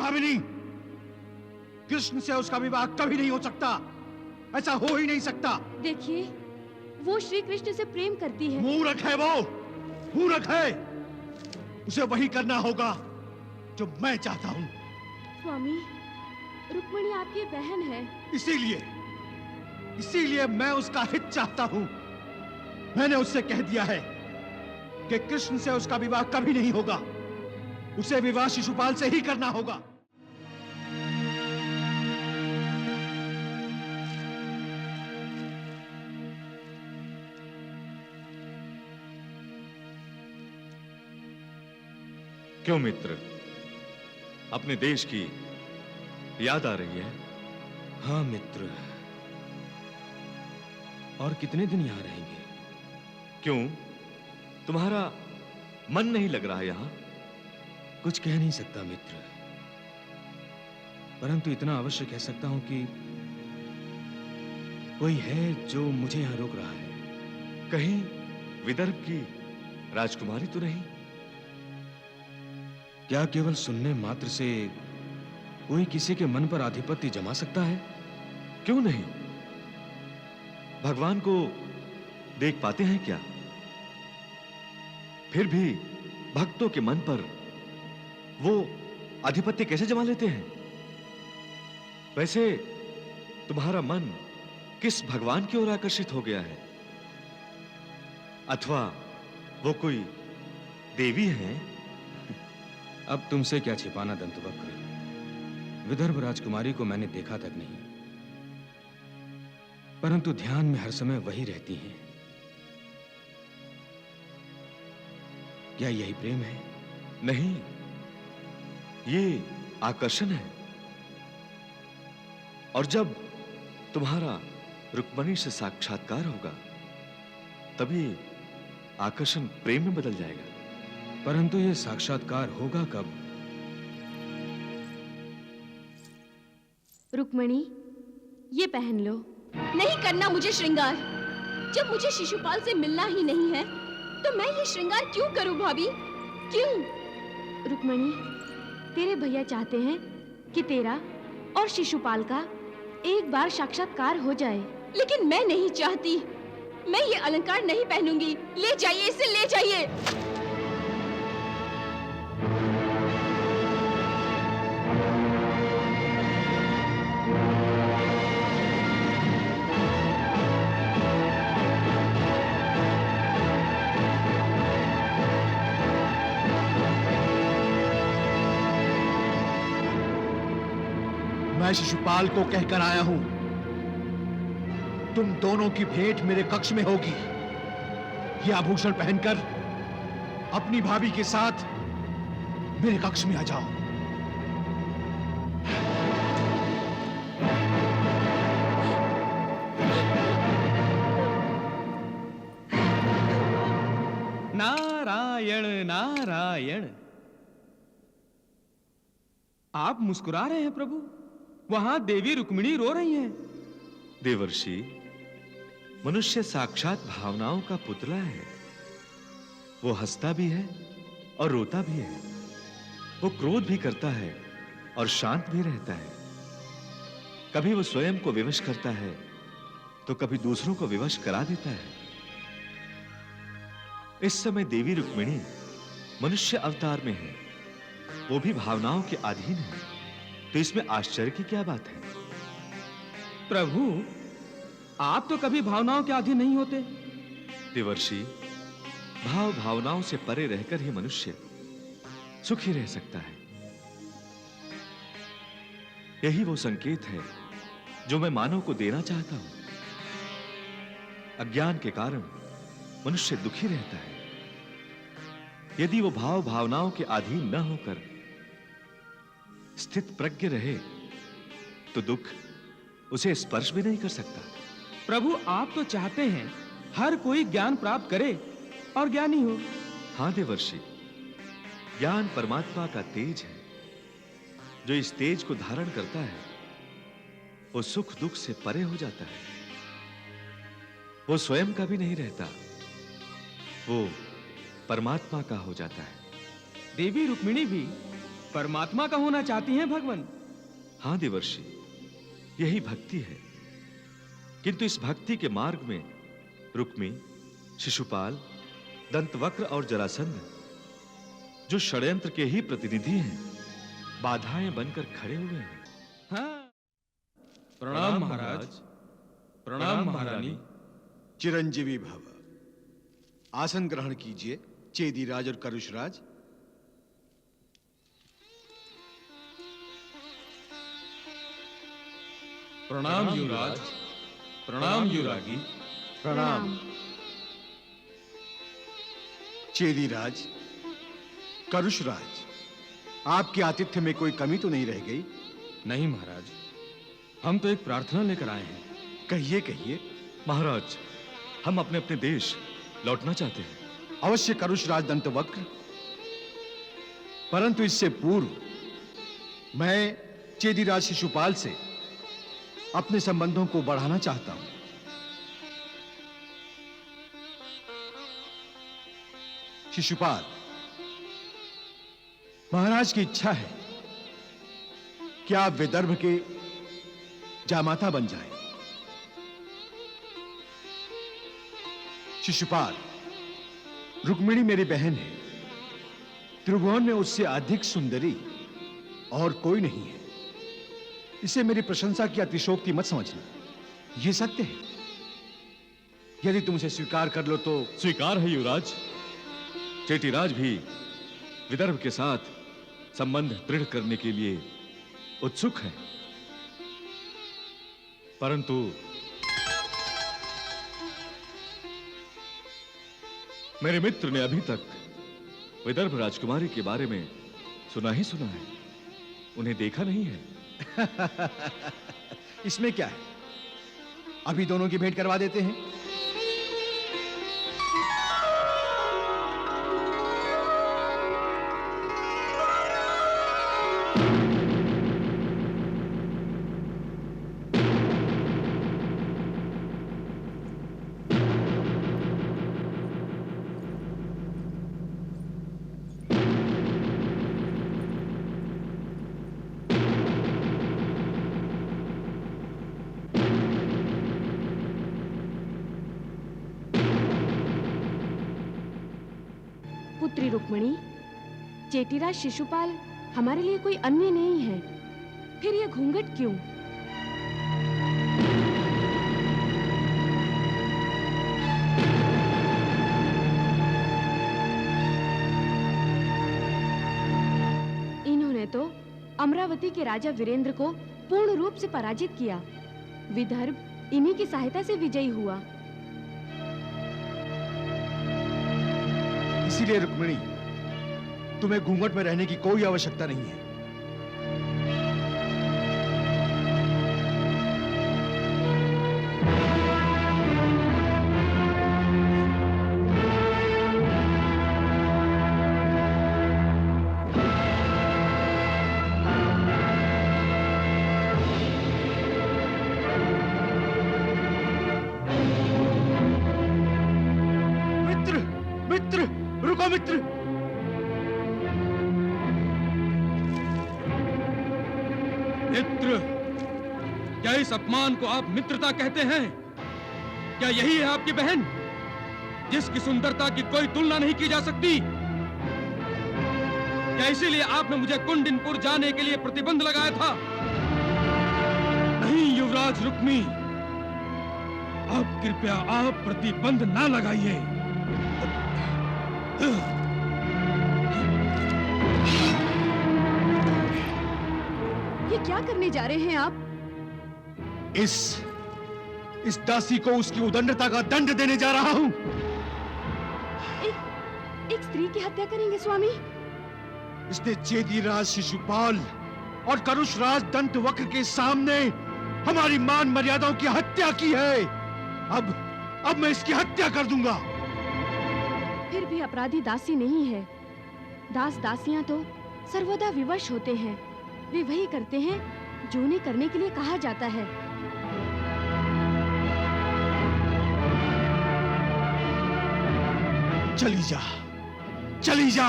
भामिनी, कृष्ण से उसका विवाह कभी नहीं हो सकता, ऐसा हो ही नहीं सकता। देखिए, वो श्री कृष्ण से प्रेम करती है। मूर्ख है वो, मूर्ख है। उसे वही करना होगा जो मैं चाहता हूं। स्वामी, रुक्मिणी आपकी बहन है। इसीलिए मैं उसका हित चाहता हूं। मैंने उससे कह दिया है कि कृष्ण से उसका विवाह कभी नहीं होगा, उसे विवाह शिशुपाल से ही करना होगा। क्यों मित्र, अपने देश की याद आ रही है? हाँ मित्र, और कितने दिन यहां रहेंगे? क्यों, तुम्हारा मन नहीं लग रहा यहां? कुछ कह नहीं सकता मित्र, परंतु इतना अवश्य कह सकता हूं कि कोई है जो मुझे यहां रोक रहा है। कहीं विदर्भ की राजकुमारी तो नहीं? क्या केवल सुनने मात्र से कोई किसी के मन पर आधिपत्य जमा सकता है? क्यों नहीं? भगवान को देख पाते हैं क्या? फिर भी भक्तों के मन पर वो आधिपत्य कैसे जमा लेते हैं? वैसे तुम्हारा मन किस भगवान की ओर आकर्षित हो गया है? अथवा वो कोई देवी है? अब तुमसे क्या छिपाना दंतवक्र, विदर्भ राजकुमारी को मैंने देखा तक नहीं, परंतु ध्यान में हर समय वही रहती हैं। क्या यही प्रेम है? नहीं, ये आकर्षण है। और जब तुम्हारा रुक्मिणी से साक्षात्कार होगा, तभी आकर्षण प्रेम में बदल जाएगा। परंतु यह साक्षात्कार होगा कब? रुक्मिणी, ये पहन लो। नहीं करना मुझे श्रृंगार। जब मुझे शिशुपाल से मिलना ही नहीं है, तो मैं ये श्रृंगार क्यों करूं भाभी? क्यों? रुक्मिणी, तेरे भैया चाहते हैं कि तेरा और शिशुपाल का एक बार साक्षात्कार हो जाए। लेकिन मैं नहीं चाहती। मैं ये अलंकार नहीं पहनूंगी। ले जाइए इसे, ले जाइए। मैं शिशुपाल को कहकर आया हूं, तुम दोनों की भेंट मेरे कक्ष में होगी। ये आभूषण पहनकर अपनी भाभी के साथ मेरे कक्ष में आ जाओ। नारायण नारायण। आप मुस्कुरा रहे हैं प्रभु? वहां देवी रुक्मिणी रो रही हैं। देवर्षि, मनुष्य साक्षात भावनाओं का पुतला है। वो हंसता भी है और रोता भी है। वो क्रोध भी करता है और शांत भी रहता है। कभी वो स्वयं को विवश करता है तो कभी दूसरों को विवश करा देता है। इस समय देवी रुक्मिणी मनुष्य अवतार में है, वो भी भावनाओं के अधीन है, तो इसमें आश्चर्य की क्या बात है? प्रभु, आप तो कभी भावनाओं के अधीन नहीं होते। देवर्षि, भाव भावनाओं से परे रहकर ही मनुष्य सुखी रह सकता है। यही वो संकेत है जो मैं मानव को देना चाहता हूं। अज्ञान के कारण मनुष्य दुखी रहता है। यदि वो भाव भावनाओं के अधीन न होकर स्थित प्रज्ञ रहे तो दुख उसे स्पर्श भी नहीं कर सकता। प्रभु, आप तो चाहते हैं हर कोई ज्ञान प्राप्त करे और ज्ञानी हो। हां देवर्षि, ज्ञान परमात्मा का तेज है। जो इस तेज को धारण करता है वो सुख दुख से परे हो जाता है। वो स्वयं का भी नहीं रहता, वो परमात्मा का हो जाता है। देवी रुक्मिणी भी परमात्मा का होना चाहती हैं भगवान? हां देवर्षि, यही भक्ति है। किंतु इस भक्ति के मार्ग में रुक्मी, शिशुपाल, दंतवक्र और जरासंध, जो षड्यंत्र के ही प्रतिनिधि हैं, बाधाएं बनकर खड़े हुए हैं। हाँ। प्रणाम महाराज। प्रणाम महारानी। चिरंजीवी भव। आसन ग्रहण कीजिए चेदीराज और करुषराज। प्रणाम युवराज। प्रणाम युवरागी। प्रणाम। चेदीराज, करुषराज, आपके आतिथ्य में कोई कमी तो नहीं रह गई? नहीं महाराज, हम तो एक प्रार्थना लेकर आए हैं। कहिए कहिए। महाराज, हम अपने अपने देश लौटना चाहते हैं। अवश्य करुषराज दंतवक्र, परंतु इससे पूर्व मैं चेदीराज शिशुपाल से अपने संबंधों को बढ़ाना चाहता हूं। शिशुपाल, महाराज की इच्छा है कि आप विदर्भ के जामाता बन जाएं। शिशुपाल, रुक्मिणी मेरी बहन है। त्रिभुवन में उससे अधिक सुंदरी और कोई नहीं है। इसे मेरी प्रशंसा की अतिशोक्ति मत समझना, यह सत्य है। यदि तुम इसे स्वीकार कर लो तो। स्वीकार है युवराज। चेटीराज भी विदर्भ के साथ संबंध दृढ़ करने के लिए उत्सुक है, परंतु मेरे मित्र ने अभी तक विदर्भ राजकुमारी के बारे में सुना ही सुना है, उन्हें देखा नहीं है। इसमें क्या है, अभी दोनों की भेंट करवा देते हैं। पुत्री रुक्मिणी, चेटीराज शिशुपाल हमारे लिए कोई अन्य नहीं है, फिर ये घूंघट क्यों? इन्होंने तो अमरावती के राजा वीरेंद्र को पूर्ण रूप से पराजित किया। विदर्भ इन्हीं की सहायता से विजयी हुआ। इसीलिए रुक्मिणी, तुम्हें घूंघट में रहने की कोई आवश्यकता नहीं है। मित्र, मित्र, क्या इस अपमान को आप मित्रता कहते हैं? क्या यही है आपकी बहन, जिसकी सुंदरता की कोई तुलना नहीं की जा सकती? क्या इसीलिए आपने मुझे कुंडिनपुर जाने के लिए प्रतिबंध लगाया था? नहीं युवराज रुक्मी, अब कृपया आप प्रतिबंध ना लगाइए। ये क्या करने जा रहे हैं आप? इस दासी को उसकी उदंडता का दंड देने जा रहा हूं। एक स्त्री की हत्या करेंगे स्वामी? इसने चेदीराज शिशुपाल और करुषराज दंतवक्र के सामने हमारी मान मर्यादाओं की हत्या की है। अब मैं इसकी हत्या कर दूंगा। फिर भी अपराधी दासी नहीं है। दास दासियां तो सर्वदा विवश होते हैं। वे वही करते हैं जो उन्हें करने के लिए कहा जाता है। चली जा, चली जा,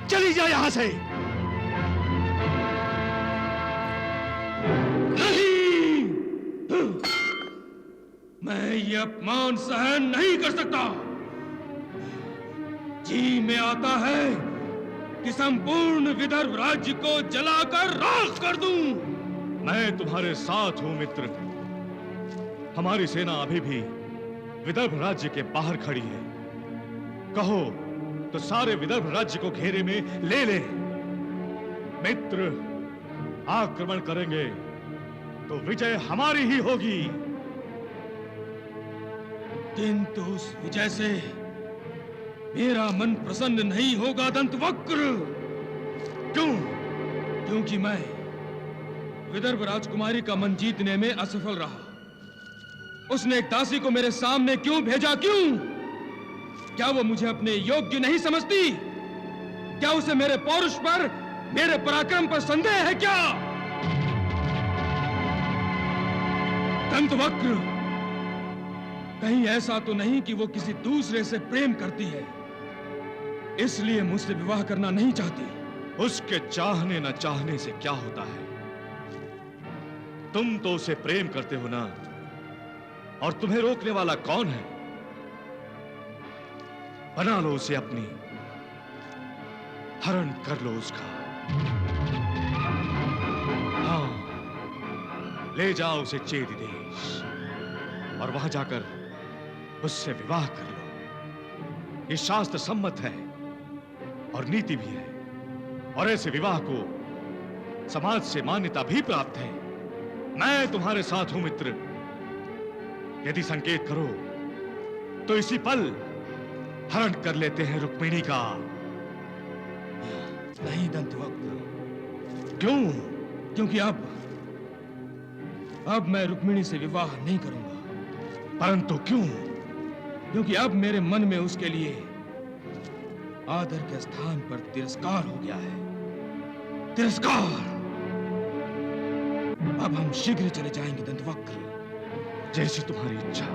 चली जा यहां से। मैं ये अपमान सहन नहीं कर सकता। जी में आता है कि संपूर्ण विदर्भ राज्य को जलाकर राख कर दूं। मैं तुम्हारे साथ हूं मित्र। हमारी सेना अभी भी विदर्भ राज्य के बाहर खड़ी है। कहो तो सारे विदर्भ राज्य को घेरे में ले ले। मित्र, आक्रमण करेंगे तो विजय हमारी ही होगी। किंतु उस विजय से मेरा मन प्रसन्न नहीं होगा दंतवक्र। क्यों? क्योंकि मैं विदर्भ राजकुमारी का मन जीतने में असफल रहा। उसने एक दासी को मेरे सामने क्यों भेजा? क्यों? क्या वो मुझे अपने योग्य नहीं समझती? क्या उसे मेरे पौरुष पर, मेरे पराक्रम पर संदेह है क्या? दंतवक्र, कहीं ऐसा तो नहीं कि वो किसी दूसरे से प्रेम करती है, इसलिए मुझसे विवाह करना नहीं चाहती? उसके चाहने न चाहने से क्या होता है? तुम तो उसे प्रेम करते हो ना, और तुम्हें रोकने वाला कौन है? बना लो उसे अपनी, हरण कर लो उसका। हाँ, ले जाओ उसे चेदी देश और वहां जाकर उससे विवाह कर लो। ये शास्त्र सम्मत है और नीति भी है, और ऐसे विवाह को समाज से मान्यता भी प्राप्त है। मैं तुम्हारे साथ हूं मित्र। यदि संकेत करो तो इसी पल हरण कर लेते हैं रुक्मिणी का। नहीं दंतवक्र। क्यों? क्योंकि अब मैं रुक्मिणी से विवाह नहीं करूंगा। परंतु क्यों? क्योंकि अब मेरे मन में उसके लिए आदर के स्थान पर तिरस्कार हो गया है। तिरस्कार। अब हम शीघ्र चले जाएंगे दंतवक्र। जैसी तुम्हारी इच्छा।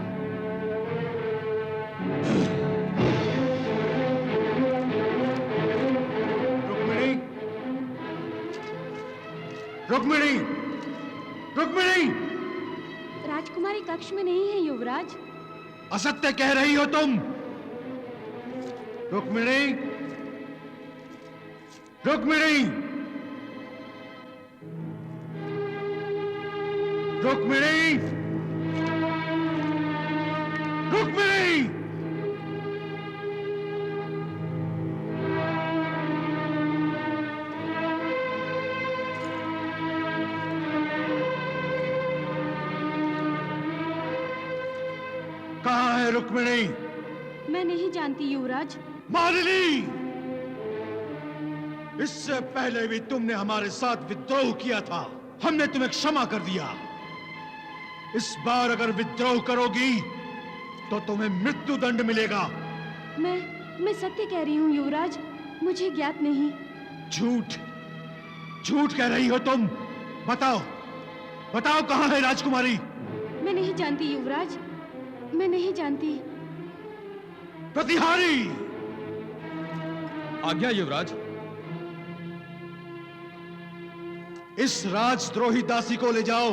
रुक्मिणी, रुक्मिणी, रुक्मिणी! राजकुमारी कक्ष में नहीं है युवराज। असत्य कह रही हो तुम। रुक्मिणी, रुक्मिणी, रुक्मिणी, रुक्मिणी! कहाँ है रुक्मिणी? मैं नहीं जानती युवराज। मालिनी, इससे पहले भी तुमने हमारे साथ विद्रोह किया था। हमने तुम्हें क्षमा कर दिया। इस बार अगर विद्रोह करोगी तो तुम्हें मृत्यु दंड मिलेगा। मैं सत्य कह रही हूँ युवराज, मुझे ज्ञात नहीं। झूठ, झूठ कह रही हो तुम। बताओ, बताओ कहाँ है राजकुमारी? मैं नहीं जानती युवराज, मैं नहीं जानती। प्रतिहारी! आज्ञा युवराज। इस राजद्रोही दासी को ले जाओ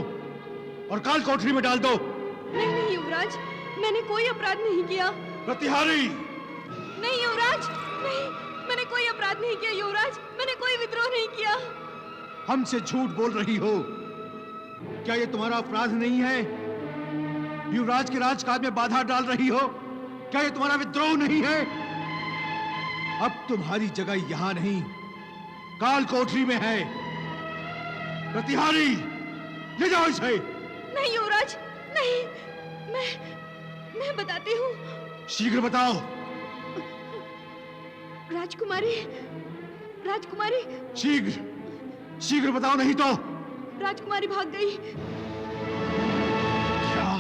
और काल कोठरी में डाल दो। नहीं नहीं युवराज, मैंने कोई अपराध नहीं किया। प्रतिहारी! नहीं युवराज, नहीं, मैंने कोई अपराध नहीं किया युवराज, मैंने कोई विद्रोह नहीं किया। हमसे झूठ बोल रही हो। क्या ये तुम्हारा अपराध नहीं है? युवराज के राजकाज में बाधा डाल रही हो। क्या ये तुम्हारा विद्रोह नहीं है? अब तुम्हारी जगह यहां नहीं, काल कोठरी में है। प्रतिहारी, ले जाओ इसे। नहीं युवराज, नहीं, मैं बताती हूँ। शीघ्र बताओ। राजकुमारी, राजकुमारी, शीघ्र, शीघ्र बताओ, नहीं तो। राजकुमारी भाग गई। क्या?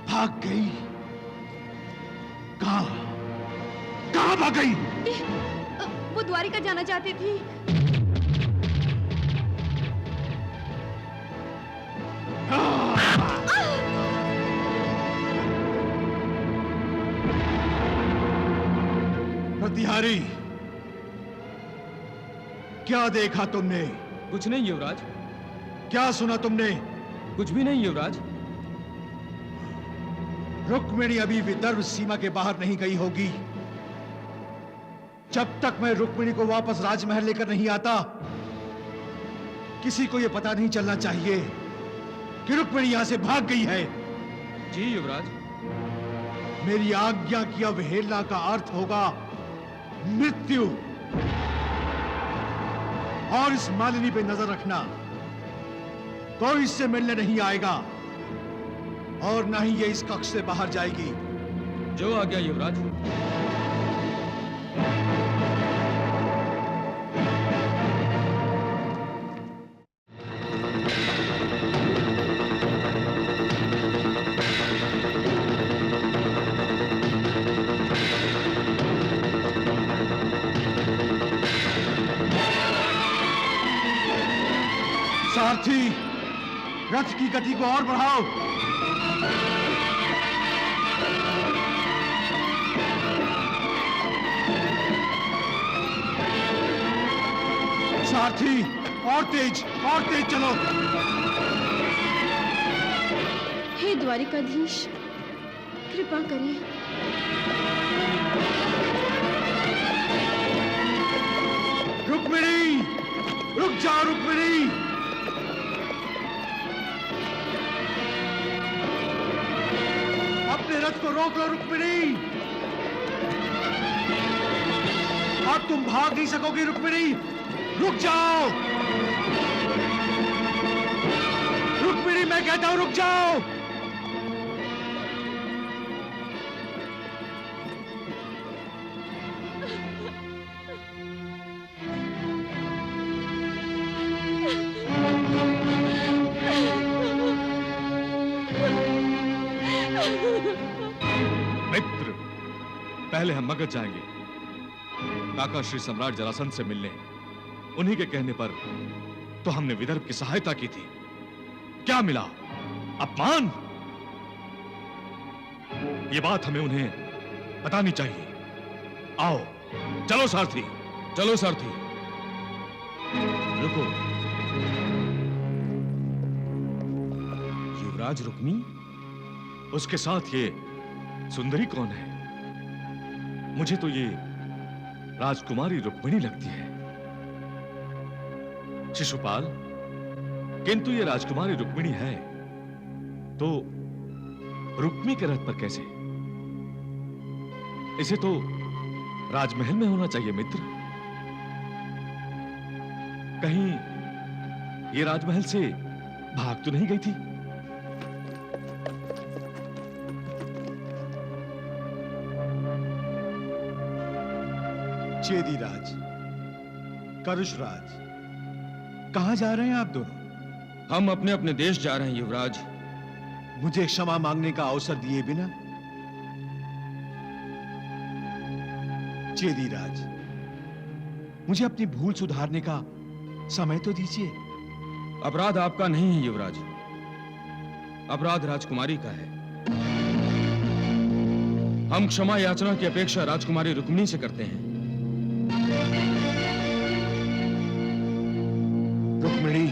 भाग गई? कहां? कहां भाग गई? वो द्वारिका जाना चाहती थी। प्रतिहारी, क्या देखा तुमने? कुछ नहीं युवराज। क्या सुना तुमने? कुछ भी नहीं युवराज। रुक्मिणी अभी विदर्भ सीमा के बाहर नहीं गई होगी। जब तक मैं रुक्मिणी को वापस राजमहल लेकर नहीं आता, किसी को यह पता नहीं चलना चाहिए कि रुक्मिणी यहां से भाग गई है। जी युवराज। मेरी आज्ञा की अवहेलना का अर्थ होगा मृत्यु। और इस मालिनी पे नजर रखना, कोई इससे मिलने नहीं आएगा और ना ही ये इस कक्ष से बाहर जाएगी। जो आ गया युवराज। सारथी, रथ की गति को और बढ़ाओ। सारथी, और तेज चलो। हे द्वारिकाधीश, कृपा करें। रुक्मिणी, रुक जाओ रुक्मिणी। अपने रथ को रोक लो रुक्मिणी। अब तुम भाग नहीं सकोगी रुक्मिणी। रुक जाओ रुक्मिणी, मैं कहता हूं रुक जाओ। मित्र, पहले हम मगध जाएंगे, काका श्री सम्राट जरासंध से मिलने। उन्हीं के कहने पर तो हमने विदर्भ की सहायता की थी। क्या मिला? अपमान। ये बात हमें उन्हें बतानी चाहिए। आओ, चलो सारथी। चलो सारथी। रुको। युवराज रुक्मी? उसके साथ ये सुंदरी कौन है? मुझे तो ये राजकुमारी रुक्मिणी लगती है। शिशुपाल, किंतु ये राजकुमारी रुक्मिणी है तो रुक्मी के रथ पर कैसे? इसे तो राजमहल में होना चाहिए मित्र। कहीं ये राजमहल से भाग तो नहीं गई थी? चेदीराज, करुषराज, कहां जा रहे हैं आप दोनों? हम अपने अपने देश जा रहे हैं युवराज। मुझे क्षमा मांगने का अवसर दिए बिना। चेदीराज, मुझे अपनी भूल सुधारने का समय तो दीजिए। अपराध आपका नहीं है युवराज, अपराध राजकुमारी का है। हम क्षमा याचना की अपेक्षा राजकुमारी रुक्मिणी से करते हैं। रुक्मिणी,